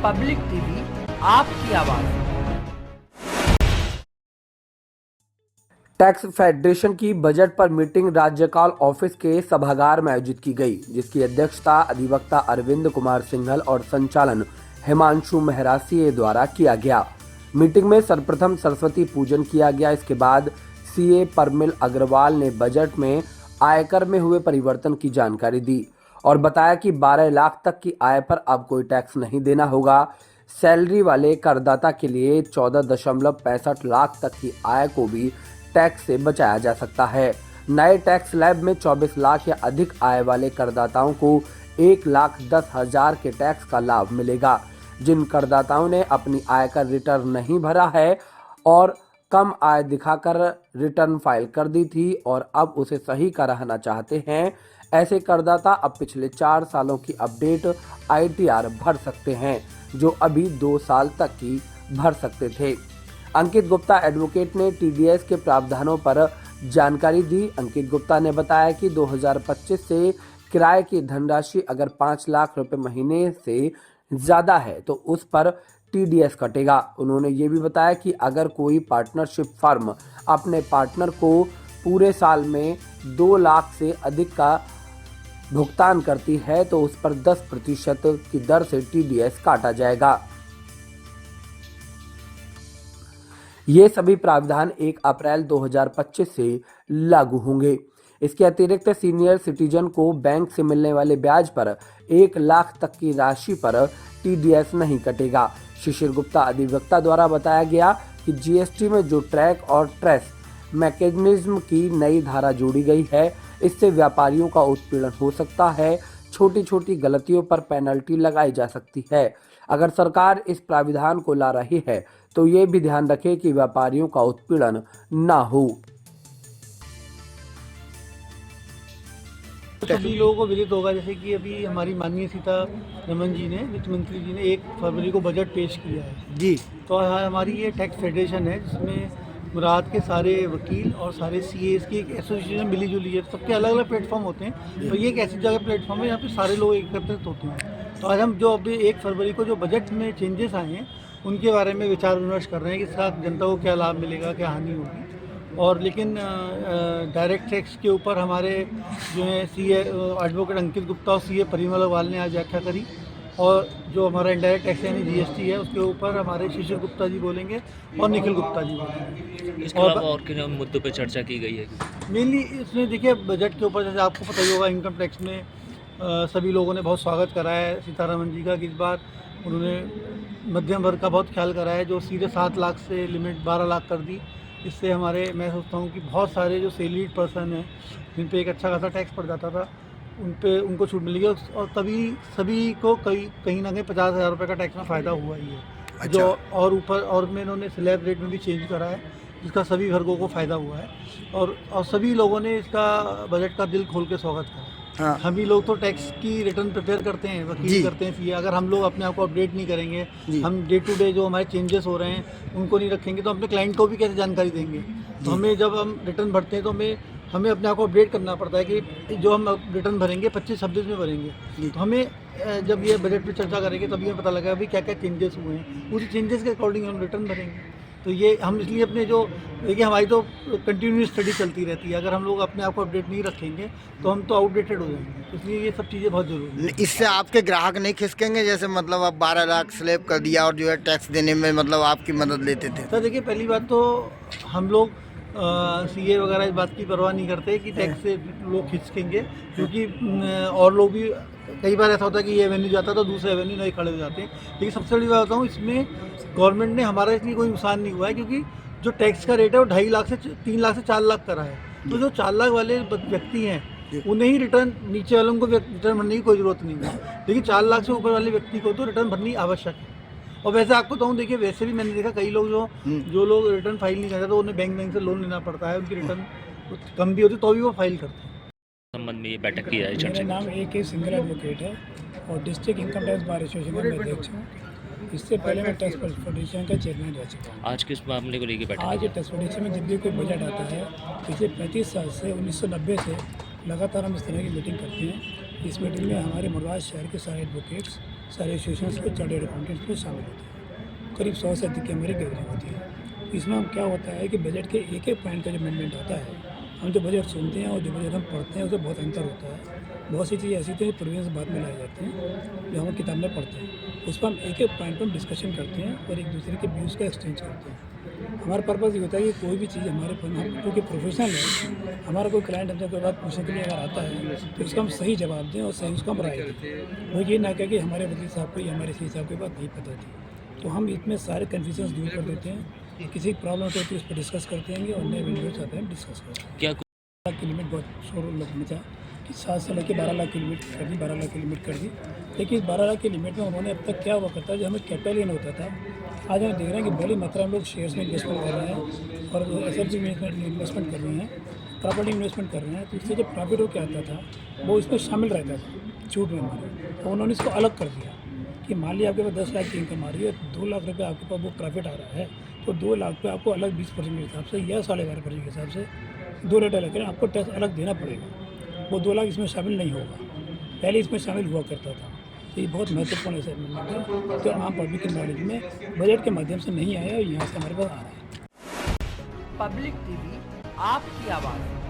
Public TV, आपकी आवाज। Tax federation की बजट पर मीटिंग राज्यपाल ऑफिस के सभागार में आयोजित की गई, जिसकी अध्यक्षता अधिवक्ता अरविंद कुमार सिंघल और संचालन हिमांशु महरासी द्वारा किया गया। मीटिंग में सर्वप्रथम सरस्वती पूजन किया गया। इसके बाद सीए परमिल अग्रवाल ने बजट में आयकर में हुए परिवर्तन की जानकारी दी और बताया कि 12 लाख तक की आय पर अब कोई टैक्स नहीं देना होगा। सैलरी वाले करदाता के लिए 14.65 लाख तक की आय को भी टैक्स से बचाया जा सकता है। नए टैक्स स्लैब में 24 लाख या अधिक आय वाले करदाताओं को 1,10,000 के टैक्स का लाभ मिलेगा। जिन करदाताओं ने अपनी आयकर रिटर्न नहीं भरा है और कम आय दिखाकर रिटर्न फाइल कर दी थी और अब उसे सही कराना चाहते हैं, ऐसे करदाता अब पिछले 4 सालों की अपडेट ITR भर सकते हैं, जो अभी 2 साल तक की भर सकते थे। अंकित गुप्ता एडवोकेट ने TDS के प्रावधानों पर जानकारी दी। अंकित गुप्ता ने बताया कि 2025 से किराए की धनराशि अगर 5 लाख रुपए महीने से ज़्यादा है तो उस पर TDS कटेगा। उन्होंने ये भी बताया कि अगर कोई पार्टनरशिप फर्म अपने पार्टनर को पूरे साल में 2 लाख से अधिक का भुगतान करती है तो उस पर 10% की दर से TDS काटा जाएगा। ये सभी प्रावधान 1 अप्रैल 2025 से लागू होंगे। इसके अतिरिक्त सीनियर सिटीजन को बैंक से मिलने वाले ब्याज पर 1 लाख तक की राशि पर TDS नहीं कटेगा। शिशिर गुप्ता अधिवक्ता द्वारा बताया गया कि GST में जो ट्रैक और ट्रेस मैकेनिज्म की नई धारा जोड़ी गई है, इससे व्यापारियों का उत्पीड़न हो सकता है। छोटी छोटी गलतियों पर पेनल्टी लगाई जा सकती है। अगर सरकार इस प्राविधान को ला रही है तो ये भी ध्यान रखे कि व्यापारियों का उत्पीड़न ना हो। सभी लोगों को विदित होगा, जैसे कि अभी हमारी माननीय सीतारमण जी ने, वित्त मंत्री जी ने 1 फरवरी को बजट पेश किया है जी। तो हमारी ये टैक्स फेडरेशन है, जिसमें मुराद के सारे वकील और सारे CAs की एक एसोसिएशन मिली जुली है। सबके अलग अलग प्लेटफॉर्म होते हैं, तो ये एक ऐसी जगह प्लेटफॉर्म है यहाँ पे सारे लोग एकत्रित होते हैं। तो आज हम जो अभी 1 फरवरी को जो बजट में चेंजेस आए हैं उनके बारे में विचार विमर्श कर रहे हैं कि इसका जनता को क्या लाभ मिलेगा, क्या हानि होगी। और लेकिन डायरेक्ट टैक्स के ऊपर हमारे जो है CA एडवोकेट अंकित गुप्ता और CA परिमल अग्रवाल ने आज व्याख्या करी, और जो हमारा इनडायरेक्ट टैक्स यानी GST है उसके ऊपर हमारे शिशिर गुप्ता जी बोलेंगे और निखिल गुप्ता जी बोलेंगे। इसके अलावा और किन मुद्दों पर चर्चा की गई है? मेनली इसमें देखिए बजट के ऊपर जैसे आपको पता ही होगा, इनकम टैक्स में सभी लोगों ने बहुत स्वागत करा है सीतारमण जी का कि इस बार उन्होंने मध्यम वर्ग का बहुत ख्याल करा है, जो सीधे 7 लाख से लिमिट 12 लाख कर दी। इससे हमारे, मैं सोचता हूँ कि बहुत सारे जो सैलरीड पर्सन हैं जिन पे एक अच्छा खासा टैक्स पड़ जाता था उनको छूट मिलेगी, और तभी सभी को कहीं ना कहीं 50,000 रुपये का टैक्स में फ़ायदा हुआ ही है। अच्छा। जो और ऊपर और में इन्होंने स्लैब रेट में भी चेंज करा है, जिसका सभी वर्गों को फ़ायदा हुआ है, और सभी लोगों ने इसका बजट का दिल खोल के स्वागत करा। हाँ। हम ही लोग तो टैक्स की रिटर्न प्रिपेयर करते हैं, वकील करते हैं CA। अगर हम लोग अपने आप को अपडेट नहीं करेंगे, हम डे टू डे जो हमारे चेंजेस हो रहे हैं उनको नहीं रखेंगे, तो अपने क्लाइंट को भी कैसे जानकारी देंगे। तो हमें जब हम रिटर्न भरते हैं तो हमें अपने आप को अपडेट करना पड़ता है कि जो हम रिटर्न भरेंगे 25-26 में भरेंगे। तो हमें जब ये बजट पर चर्चा करेंगे तभी हमें पता लगेगा अभी क्या क्या चेंजेस हुए हैं, उसी चेंजेस के अकॉर्डिंग हम रिटर्न भरेंगे। तो ये हम इसलिए अपने जो देखिए हमारी तो कंटिन्यूस स्टडी चलती रहती है, अगर हम लोग अपने आप को अपडेट नहीं रखेंगे तो हम तो आउटडेटेड हो जाएंगे। इसलिए ये सब चीज़ें बहुत ज़रूरी है। इससे आपके ग्राहक नहीं खिसकेंगे? जैसे मतलब आप 12 लाख स्लैब कर दिया और जो है टैक्स देने में मतलब आपकी मदद लेते थे। सर देखिए, पहली बात तो हम लोग CA वगैरह इस बात की परवाह नहीं करते कि टैक्स से लोग खिसकेंगे, क्योंकि और लोग भी कई बार ऐसा होता है कि ये एवेन्यू जाता है तो दूसरे एवेन्यू नहीं खड़े हो जाते हैं। लेकिन सबसे बड़ी बात बताऊँ, इसमें गवर्नमेंट ने हमारा इसलिए कोई नुकसान नहीं हुआ है, क्योंकि जो टैक्स का रेट है वो 2.5 लाख से 3 लाख से 4 लाख करा है। तो जो 4 लाख वाले व्यक्ति हैं उन्हें ही रिटर्न, नीचे वालों को रिटर्न भरने की कोई ज़रूरत नहीं है, लेकिन 4 लाख से ऊपर वाले व्यक्ति को तो रिटर्न भरनी आवश्यक है। और वैसे आपको तो देखिए, वैसे भी मैंने देखा कई लोग जो लोग रिटर्न फाइल नहीं करते तो उन्हें बैंक से लोन लेना पड़ता है, उनकी रिटर्न कम भी होती तो भी वो फाइल करते हैं। संबंध में ये बैठक की है। मेरा नाम AK सिंगल एडवोकेट है और district income tax bar association का अध्यक्ष हूँ। इससे पहले मैं टैक्स फेडरेशन का चेयरमैन रह चुका हूँ। आज किस मामले को लेकर बैठक? आज टैक्स फेडरेशन में जब भी कोई बजट आता है, पिछले 35 साल से 1990 से लगातार हम इस तरह की मीटिंग करते हैं। इस मीटिंग में हमारे मुरादाबाद शहर के सारे एडवोकेट्स सारे एसोसिएशंस के चार्टर्ड अकाउंटेंट्स में शामिल होते हैं। करीब 100 से अधिक की हमारी गैदरिंग होती है। इसमें हम क्या होता है कि बजट के एक एक पॉइंट का जो अमेंडमेंट होता है, हम जो बजट सुनते हैं और जो बजट हम पढ़ते हैं उसमें बहुत अंतर होता है। बहुत सी चीज़ें ऐसी थी प्रोविजंस बाद में लाई जाती हैं जो हम किताब में पढ़ते हैं। उस पर हम एक एक पॉइंट पर हम डिस्कशन करते हैं और एक दूसरे के व्यूज़ का एक्सचेंज करते हैं। हमारा पर्पज़ ये होता है कि कोई भी चीज़ हमारे हम क्योंकि प्रोफेशनल है, हमारा कोई क्लाइंट हमसे कोई बात पूछने के लिए अगर आता है तो उसका हम सही जवाब दें और सही उसका हम राय दें। वो ये ना कहे कि हमारे वकील साहब को या हमारे सी साहब की बात नहीं पता थी। तो हम इसमें सारे कन्फ्यूजन्स दूर कर देते हैं। किसी प्रॉब्लम होती है उस पर डिस्कस करते हैं और नए वीडियोज आते हैं डिस्कस करते हैं। क्या लाख की लिमिट बहुत शोर लोग में था कि 7 से लेकर 12 लाख की लिमिट कर दी, 12 लाख की लिमिट कर दी। लेकिन इस 12 लाख की लिमिट में उन्होंने अब तक क्या हुआ करता है, जो हमें कैपिटल गेन होता था, आज हम देख रहे हैं कि बड़ी मात्रा में लोग शेयर्स में इन्वेस्टमेंट कर रहे हैं और एसएफजी में इन्वेस्टमेंट कर रहे हैं, प्रॉपर्टी इन्वेस्टमेंट कर रहे हैं। तो इससे जो प्रॉफिट हो क्या आता था वो इसमें शामिल रहता था छूट में हमारे। तो उन्होंने इसको अलग कर दिया कि मान लिया आपके पास 10 लाख की इनकम आ रही है, 2 लाख रुपये आपके पास वो प्रॉफिट आ रहा है, तो 2 लाख पे आपको अलग 20% के हिसाब से या 12.5% के हिसाब से 2 रेट अलग करें, आपको टैक्स अलग देना पड़ेगा। वो 2 लाख इसमें शामिल नहीं होगा, पहले इसमें शामिल हुआ करता था। तो ये बहुत महत्वपूर्ण ऐसा अमेंडमेंट है जो आम पब्लिक के नॉलेज में बजट के माध्यम से नहीं आया और यहाँ से हमारे पास आ रहा है। पब्लिक टीवी आपकी आवाज़।